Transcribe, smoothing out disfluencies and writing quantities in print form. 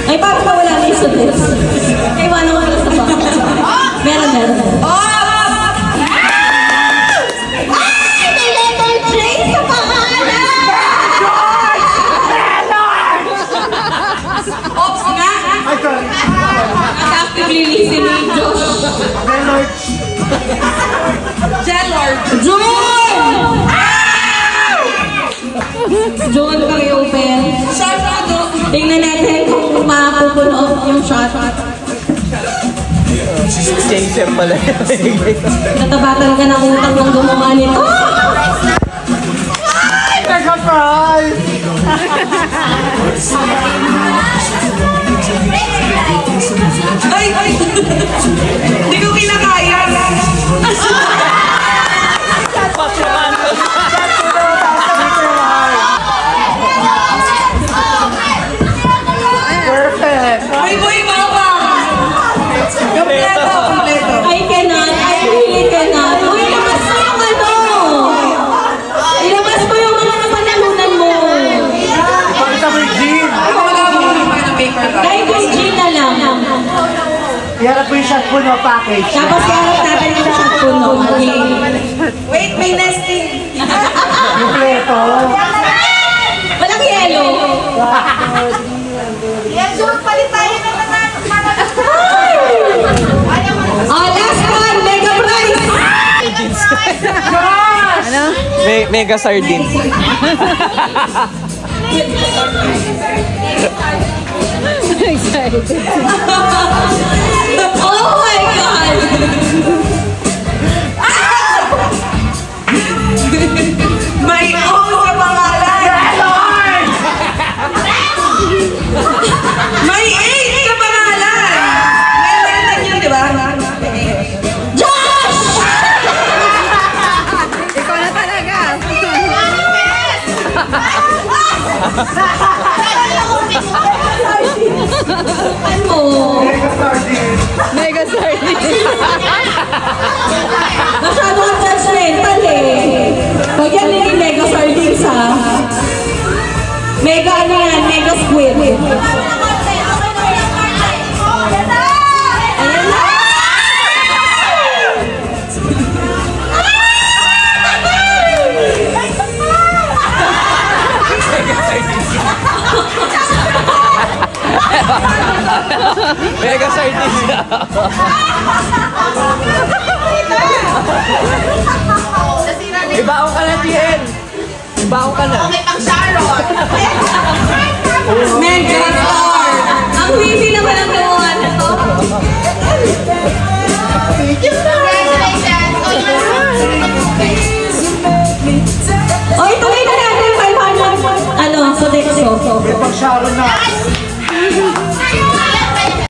Ay, parang wala na yung sulit. Kaya wala ko lang sa baka. Meron. Actively listening, Josh. Jelord. John kang i-open. Tingnan natin kung mapupuno yung shot. Chaser pala. Natabatan ka ng utang ng gumawa nito. Nagka-prize! Ay! Hindi ko kinakaya. Perfect! Boy, mama! Kompleto. I really cannot. Uy, labas mo yung ano! Ilabas mo yung mga napanalunan mo. Pakita mo yung Jean! Kahit yung Jean na lang. Iharap mo yung shot puno package. Tapos iharap natin yung shot puno. Wait, may nesting. Kompleto. Walang yelo. Yes, palit tayo na naman. Oh, last one, mega prize! Ano? Mega sardines. Excited. Oh my God! May O sa pangalan! May 8 sa pangalan! Meron yun, di ba? Josh! Ikaw na talaga! Ano? Mega sardines. Masyado ang judgmental eh. Pag yan yung mega sardines ha. Mega ano yan? Mega squid. Ayan na! Mega sardines. Ibaon ka na, Tien. Ibaon ka na. Okay, pang Sharon. Mega star! Ang busy naman ang gawa na to. Congratulations. O, ituloy na natin yung 500. Ano, Sodexo. May pang Sharon na.